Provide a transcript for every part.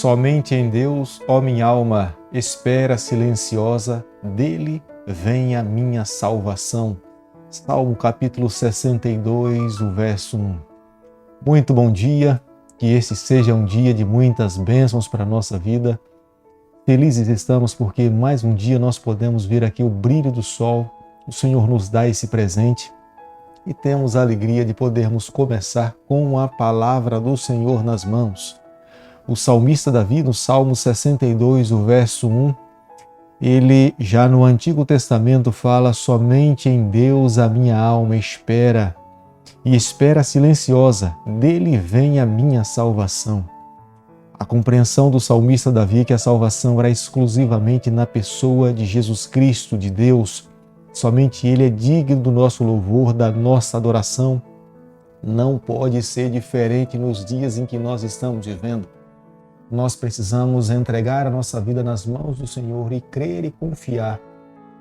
Somente em Deus, ó minha alma, espera silenciosa, dele vem a minha salvação. Salmo capítulo 62, o verso 1. Muito bom dia, que esse seja um dia de muitas bênçãos para a nossa vida. Felizes estamos porque mais um dia nós podemos ver aqui o brilho do sol. O Senhor nos dá esse presente e temos a alegria de podermos começar com a palavra do Senhor nas mãos. O salmista Davi, no Salmo 62, o verso 1, ele já no Antigo Testamento fala: somente em Deus a minha alma espera, e espera silenciosa, dele vem a minha salvação. A compreensão do salmista Davi é que a salvação era exclusivamente na pessoa de Jesus Cristo, de Deus. Somente Ele é digno do nosso louvor, da nossa adoração. Não pode ser diferente nos dias em que nós estamos vivendo. Nós precisamos entregar a nossa vida nas mãos do Senhor e crer e confiar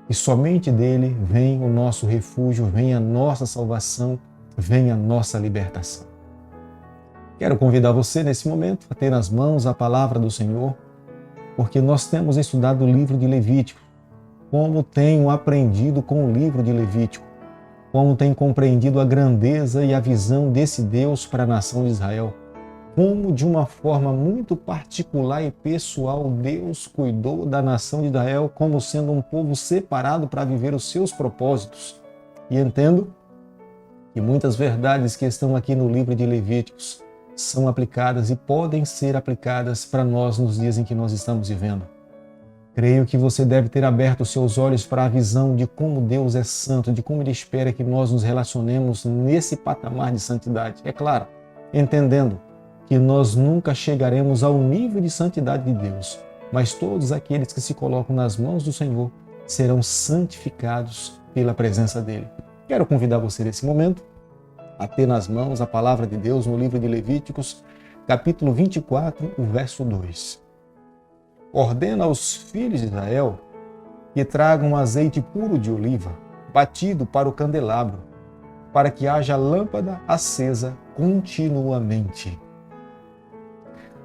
que somente dele vem o nosso refúgio, vem a nossa salvação, vem a nossa libertação. Quero convidar você nesse momento a ter nas mãos a palavra do Senhor, porque nós temos estudado o livro de Levítico. Como tenho aprendido com o livro de Levítico, como tenho compreendido a grandeza e a visão desse Deus para a nação de Israel, como de uma forma muito particular e pessoal Deus cuidou da nação de Israel como sendo um povo separado para viver os seus propósitos. E entendo que muitas verdades que estão aqui no livro de Levíticos são aplicadas e podem ser aplicadas para nós nos dias em que nós estamos vivendo. Creio que você deve ter aberto os seus olhos para a visão de como Deus é santo, de como Ele espera que nós nos relacionemos nesse patamar de santidade. É claro, entendendo que nós nunca chegaremos ao nível de santidade de Deus, mas todos aqueles que se colocam nas mãos do Senhor serão santificados pela presença dEle. Quero convidar você nesse momento a ter nas mãos a palavra de Deus no livro de Levíticos, capítulo 24, o verso 2. Ordena aos filhos de Israel que tragam azeite puro de oliva, batido para o candelabro, para que haja lâmpada acesa continuamente.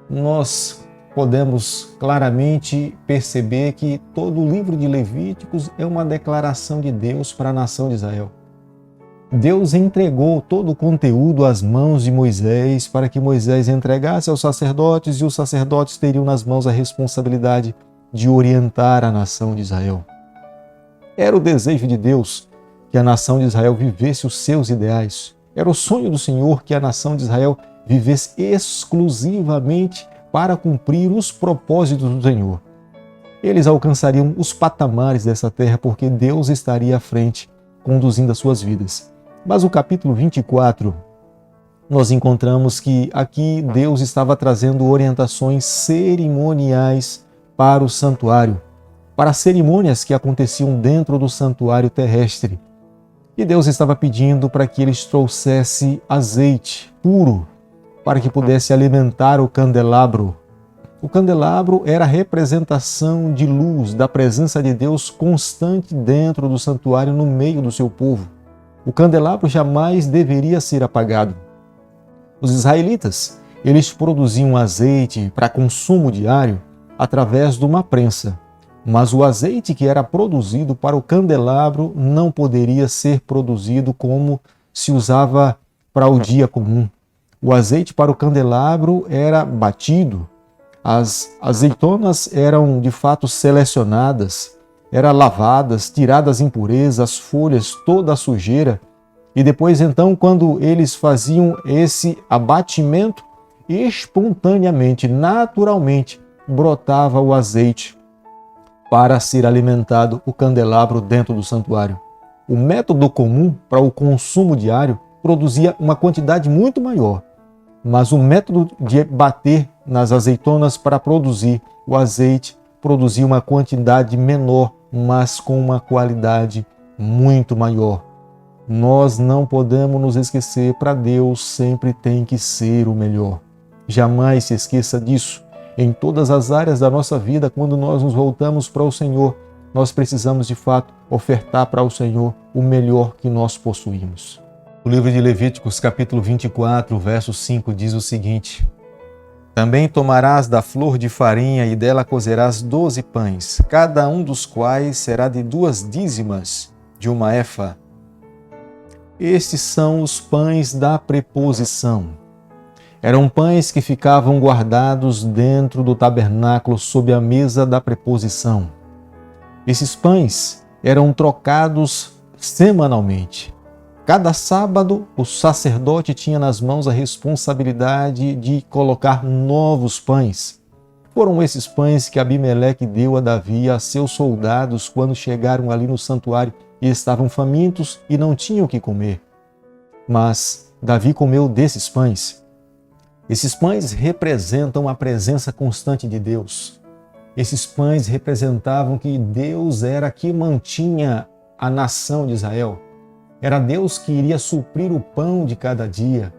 Nós podemos claramente perceber que todo o livro de Levíticos é uma declaração de Deus para a nação de Israel. Deus entregou todo o conteúdo às mãos de Moisés para que Moisés entregasse aos sacerdotes e os sacerdotes teriam nas mãos a responsabilidade de orientar a nação de Israel. Era o desejo de Deus que a nação de Israel vivesse os seus ideais. Era o sonho do Senhor que a nação de Israel vivesse exclusivamente para cumprir os propósitos do Senhor. Eles alcançariam os patamares dessa terra porque Deus estaria à frente, conduzindo as suas vidas. Mas o capítulo 24, nós encontramos que aqui Deus estava trazendo orientações cerimoniais para o santuário, para cerimônias que aconteciam dentro do santuário terrestre. E Deus estava pedindo para que eles trouxessem azeite puro, para que pudesse alimentar o candelabro. O candelabro era a representação de luz, da presença de Deus constante dentro do santuário, no meio do seu povo. O candelabro jamais deveria ser apagado. Os israelitas, eles produziam azeite para consumo diário através de uma prensa, mas o azeite que era produzido para o candelabro não poderia ser produzido como se usava para o dia comum. O azeite para o candelabro era batido, as azeitonas eram de fato selecionadas, eram lavadas, tiradas as impurezas, as folhas, toda a sujeira, e depois então quando eles faziam esse abatimento, espontaneamente, naturalmente, brotava o azeite para ser alimentado o candelabro dentro do santuário. O método comum para o consumo diário produzia uma quantidade muito maior, mas o método de bater nas azeitonas para produzir o azeite produzia uma quantidade menor, mas com uma qualidade muito maior. Nós não podemos nos esquecer, para Deus sempre tem que ser o melhor. Jamais se esqueça disso. Em todas as áreas da nossa vida, quando nós nos voltamos para o Senhor, nós precisamos de fato ofertar para o Senhor o melhor que nós possuímos. O livro de Levíticos, capítulo 24, verso 5, diz o seguinte: Também tomarás da flor de farinha e dela cozerás 12 pães, cada um dos quais será de 2 dízimas de uma efa. Estes são os pães da preposição. Eram pães que ficavam guardados dentro do tabernáculo sob a mesa da preposição. Esses pães eram trocados semanalmente. Cada sábado, o sacerdote tinha nas mãos a responsabilidade de colocar novos pães. Foram esses pães que Abimeleque deu a Davi e a seus soldados quando chegaram ali no santuário e estavam famintos e não tinham o que comer. Mas Davi comeu desses pães. Esses pães representam a presença constante de Deus. Esses pães representavam que Deus era que mantinha a nação de Israel. Era Deus que iria suprir o pão de cada dia.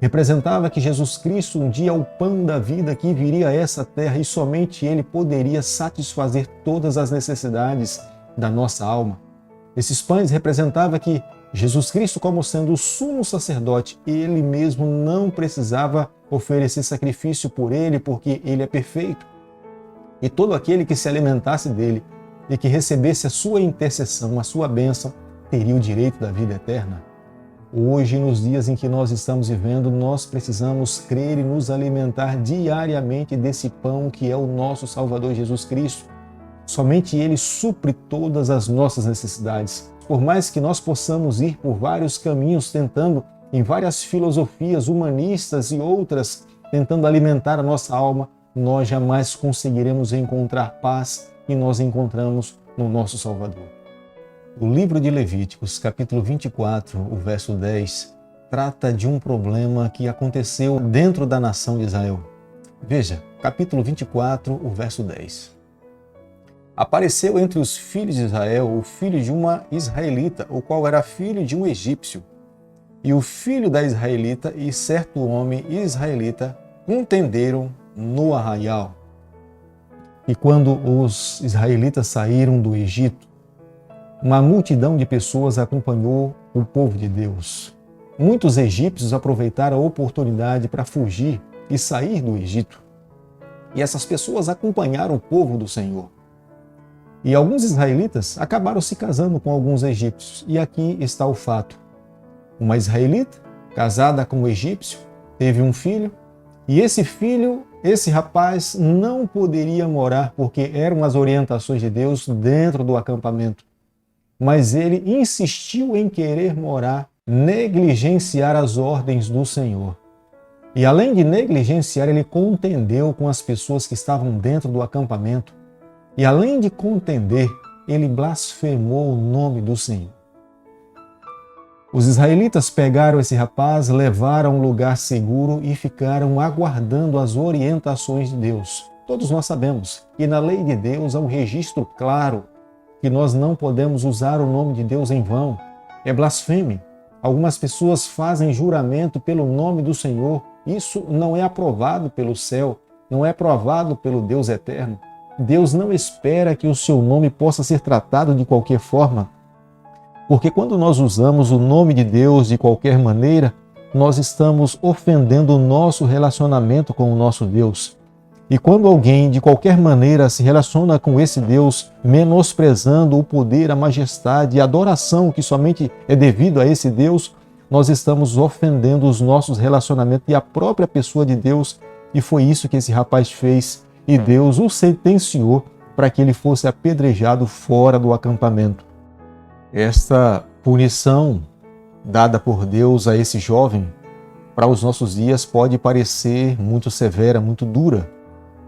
Representava que Jesus Cristo um dia é o pão da vida que viria a essa terra e somente Ele poderia satisfazer todas as necessidades da nossa alma. Esses pães representavam que Jesus Cristo, como sendo o sumo sacerdote, Ele mesmo não precisava oferecer sacrifício por Ele, porque Ele é perfeito. E todo aquele que se alimentasse dele e que recebesse a sua intercessão, a sua bênção, teria o direito da vida eterna. Hoje, nos dias em que nós estamos vivendo, nós precisamos crer e nos alimentar diariamente desse pão que é o nosso Salvador Jesus Cristo. Somente Ele supre todas as nossas necessidades. Por mais que nós possamos ir por vários caminhos, tentando em várias filosofias humanistas e outras, tentando alimentar a nossa alma, nós jamais conseguiremos encontrar paz que nós encontramos no nosso Salvador. O livro de Levíticos, capítulo 24, o verso 10, trata de um problema que aconteceu dentro da nação de Israel. Veja, capítulo 24, o verso 10. Apareceu entre os filhos de Israel o filho de uma israelita, o qual era filho de um egípcio. E o filho da israelita e certo homem israelita contenderam no arraial. E quando os israelitas saíram do Egito, uma multidão de pessoas acompanhou o povo de Deus. Muitos egípcios aproveitaram a oportunidade para fugir e sair do Egito. E essas pessoas acompanharam o povo do Senhor. E alguns israelitas acabaram se casando com alguns egípcios. E aqui está o fato. Uma israelita, casada com um egípcio, teve um filho. E esse filho, esse rapaz, não poderia morar porque eram as orientações de Deus dentro do acampamento. Mas ele insistiu em querer morar, negligenciar as ordens do Senhor. E além de negligenciar, ele contendeu com as pessoas que estavam dentro do acampamento. E além de contender, ele blasfemou o nome do Senhor. Os israelitas pegaram esse rapaz, levaram a um lugar seguro e ficaram aguardando as orientações de Deus. Todos nós sabemos que na lei de Deus há um registro claro que nós não podemos usar o nome de Deus em vão. É blasfêmia. Algumas pessoas fazem juramento pelo nome do Senhor. Isso não é aprovado pelo céu, não é aprovado pelo Deus eterno. Deus não espera que o seu nome possa ser tratado de qualquer forma. Porque quando nós usamos o nome de Deus de qualquer maneira, nós estamos ofendendo o nosso relacionamento com o nosso Deus. E quando alguém, de qualquer maneira, se relaciona com esse Deus, menosprezando o poder, a majestade e a adoração que somente é devido a esse Deus, nós estamos ofendendo os nossos relacionamentos e a própria pessoa de Deus. E foi isso que esse rapaz fez. E Deus o sentenciou para que ele fosse apedrejado fora do acampamento. Esta punição dada por Deus a esse jovem, para os nossos dias, pode parecer muito severa, muito dura.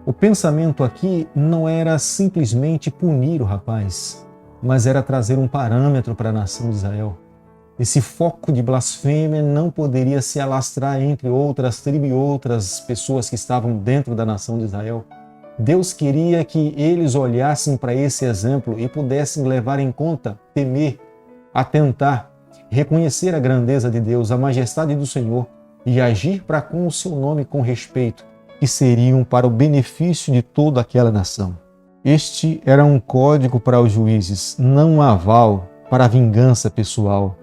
O pensamento aqui não era simplesmente punir o rapaz, mas era trazer um parâmetro para a nação de Israel. Esse foco de blasfêmia não poderia se alastrar entre outras tribos e outras pessoas que estavam dentro da nação de Israel. Deus queria que eles olhassem para esse exemplo e pudessem levar em conta, temer, atentar, reconhecer a grandeza de Deus, a majestade do Senhor e agir para com o seu nome com respeito, que seriam para o benefício de toda aquela nação. Este era um código para os juízes, não um aval para a vingança pessoal.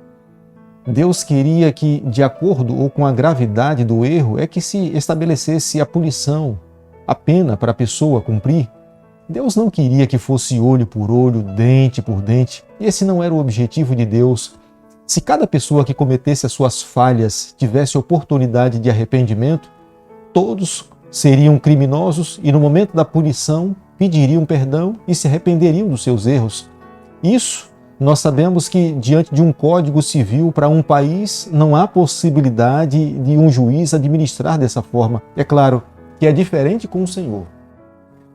Deus queria que, de acordo ou com a gravidade do erro, é que se estabelecesse a punição, a pena para a pessoa cumprir. Deus não queria que fosse olho por olho, dente por dente. Esse não era o objetivo de Deus. Se cada pessoa que cometesse as suas falhas tivesse oportunidade de arrependimento, todos seriam criminosos e no momento da punição pediriam perdão e se arrependeriam dos seus erros. Isso nós sabemos que diante de um código civil para um país não há possibilidade de um juiz administrar dessa forma. É claro que é diferente com o Senhor.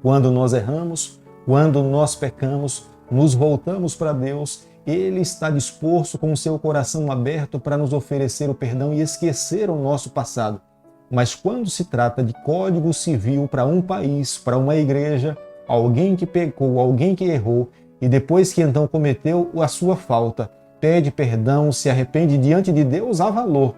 Quando nós erramos, quando nós pecamos, nos voltamos para Deus, Ele está disposto com o seu coração aberto para nos oferecer o perdão e esquecer o nosso passado. Mas quando se trata de código civil para um país, para uma igreja, alguém que pecou, alguém que errou, e depois que então cometeu a sua falta, pede perdão, se arrepende diante de Deus, há valor.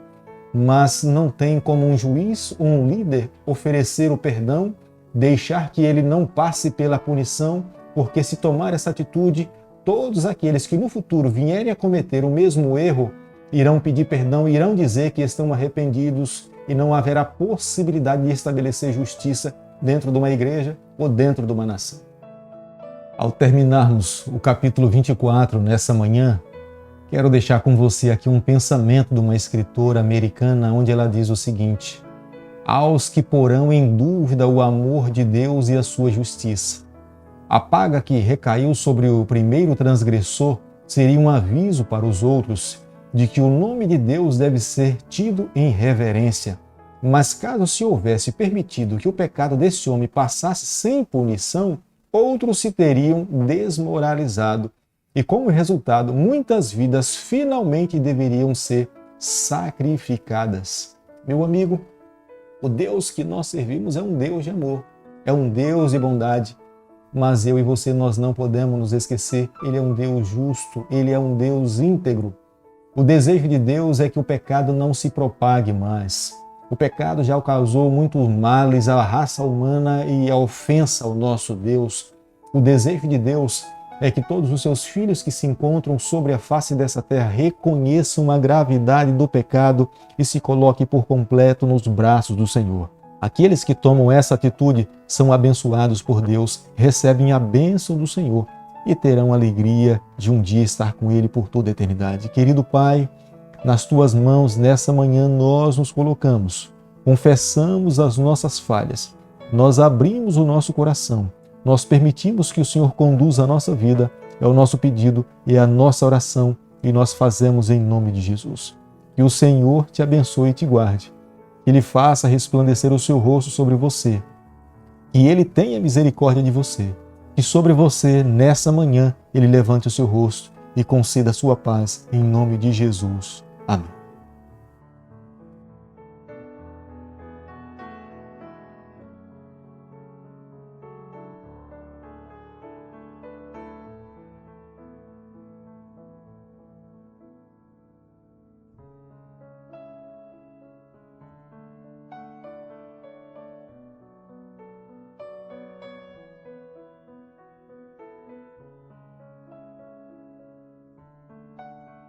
Mas não tem como um juiz ou um líder oferecer o perdão, deixar que ele não passe pela punição, porque se tomar essa atitude, todos aqueles que no futuro vierem a cometer o mesmo erro, irão pedir perdão, irão dizer que estão arrependidos e não haverá possibilidade de estabelecer justiça dentro de uma igreja ou dentro de uma nação. Ao terminarmos o capítulo 24 nessa manhã, quero deixar com você aqui um pensamento de uma escritora americana, onde ela diz o seguinte: aos que porão em dúvida o amor de Deus e a sua justiça. A paga que recaiu sobre o primeiro transgressor seria um aviso para os outros de que o nome de Deus deve ser tido em reverência. Mas caso se houvesse permitido que o pecado desse homem passasse sem punição, outros se teriam desmoralizado e, como resultado, muitas vidas finalmente deveriam ser sacrificadas. Meu amigo, o Deus que nós servimos é um Deus de amor, é um Deus de bondade, mas eu e você nós não podemos nos esquecer, Ele é um Deus justo, Ele é um Deus íntegro. O desejo de Deus é que o pecado não se propague mais. O pecado já causou muitos males à raça humana e a ofensa ao nosso Deus. O desejo de Deus é que todos os seus filhos que se encontram sobre a face dessa terra reconheçam a gravidade do pecado e se coloquem por completo nos braços do Senhor. Aqueles que tomam essa atitude são abençoados por Deus, recebem a bênção do Senhor e terão a alegria de um dia estar com Ele por toda a eternidade. Querido Pai, nas Tuas mãos, nessa manhã, nós nos colocamos, confessamos as nossas falhas, nós abrimos o nosso coração, nós permitimos que o Senhor conduza a nossa vida, é o nosso pedido, é a nossa oração e nós fazemos em nome de Jesus. Que o Senhor te abençoe e te guarde, que Ele faça resplandecer o seu rosto sobre você, que Ele tenha misericórdia de você, que sobre você, nessa manhã, Ele levante o seu rosto e conceda a sua paz em nome de Jesus. Amém.